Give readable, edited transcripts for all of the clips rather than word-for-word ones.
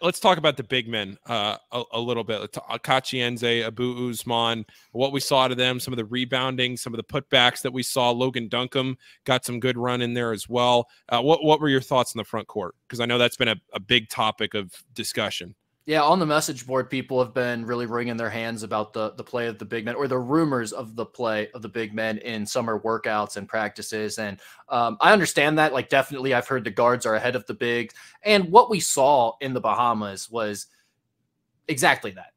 let's talk about the big men a little bit. Kachi Nzeh, Abou Ousmane, what we saw out of them, some of the rebounding, some of the putbacks that we saw. Logan Duncomb got some good run in there as well. What were your thoughts on the front court? Because I know that's been a big topic of discussion. Yeah, on the message board, people have been really wringing their hands about the play of the big men, or the rumors of the play of the big men in summer workouts and practices. And I understand that. Like, definitely, I've heard the guards are ahead of the bigs. And what we saw in the Bahamas was exactly that.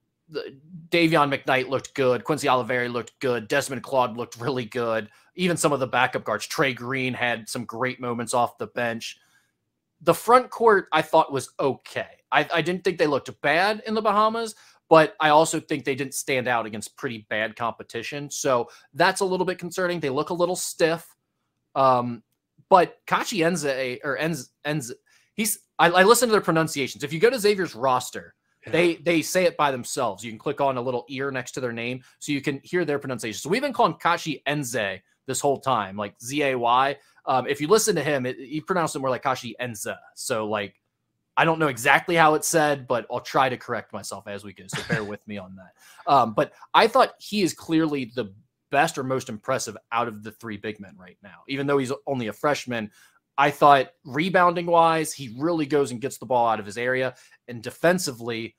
Davion McKnight looked good. Quincy Oliveri looked good. Desmond Claude looked really good. Even some of the backup guards. Trey Green had some great moments off the bench. The front court, I thought, was okay. I didn't think they looked bad in the Bahamas, but I also think they didn't stand out against pretty bad competition. So that's a little bit concerning. They look a little stiff. But Kachi Nzeh, or Nzeh, I listen to their pronunciations. If you go to Xavier's roster, they say it by themselves. You can click on a little ear next to their name so you can hear their pronunciation. So we've been calling Kachi Nzeh this whole time, like Z-A-Y. If you listen to him, he pronounced it more like Kachi Nzeh. So, like, I don't know exactly how it's said, but I'll try to correct myself as we go. So bear with me on that. But I thought he is clearly the best or most impressive out of the three big men right now. Even though he's only a freshman, I thought rebounding-wise, he really goes and gets the ball out of his area. And defensively,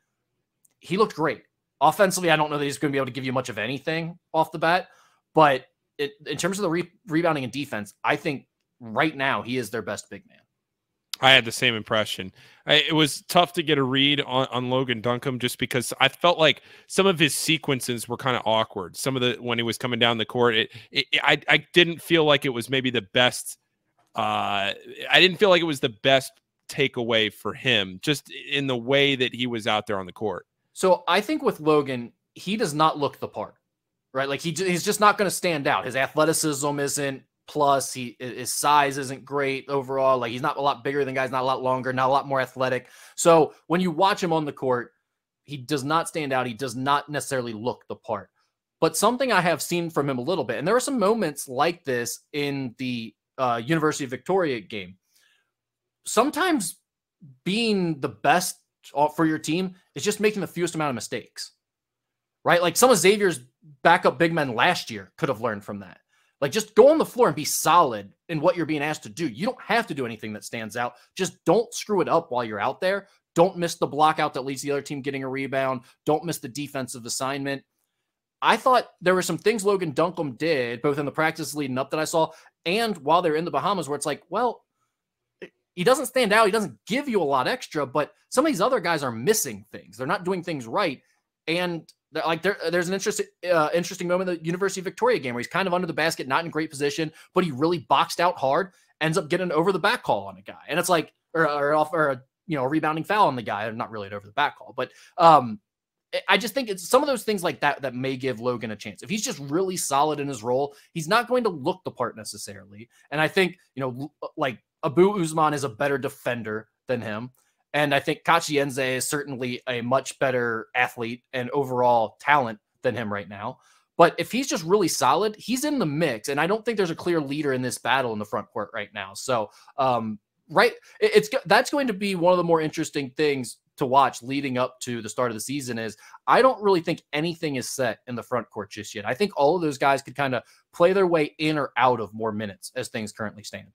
he looked great. Offensively, I don't know that he's going to be able to give you much of anything off the bat. But in terms of the rebounding and defense, I think right now he is their best big man. I had the same impression. It was tough to get a read on Logan Duncomb just because I felt like some of his sequences were kind of awkward. Some of when he was coming down the court, I didn't feel like it was maybe the best. I didn't feel like it was the best takeaway for him, just in the way that he was out there on the court. So I think with Logan, he does not look the part, right? Like he's just not going to stand out. His athleticism isn't. Plus, his size isn't great overall. Like, he's not a lot bigger than guys, not a lot longer, not a lot more athletic. So when you watch him on the court, he does not stand out. He does not necessarily look the part. But something I have seen from him a little bit, and there were some moments like this in the University of Victoria game. Sometimes being the best for your team is just making the fewest amount of mistakes, right? Like, some of Xavier's backup big men last year could have learned from that. Like, just go on the floor and be solid in what you're being asked to do. You don't have to do anything that stands out. Just don't screw it up while you're out there. Don't miss the block out that leads the other team getting a rebound. Don't miss the defensive assignment. I thought there were some things Logan Duncomb did, both in the practice leading up that I saw and while they're in the Bahamas, where it's like, well, he doesn't stand out. He doesn't give you a lot extra, but some of these other guys are missing things. They're not doing things right. And like there's an interesting moment in the University of Victoria game where he's kind of under the basket, not in great position, but he really boxed out hard, ends up getting an over the back call on a guy. And it's like, or a rebounding foul on the guy. Not really an over the back call, but I just think it's some of those things like that may give Logan a chance. If he's just really solid in his role, he's not going to look the part necessarily. And I think, like Abou Ousmane is a better defender than him. And I think Kachi Nzeh is certainly a much better athlete and overall talent than him right now. But if he's just really solid, he's in the mix. And I don't think there's a clear leader in this battle in the front court right now. So, that's going to be one of the more interesting things to watch leading up to the start of the season. Is I don't really think anything is set in the front court just yet. I think all of those guys could kind of play their way in or out of more minutes as things currently stand.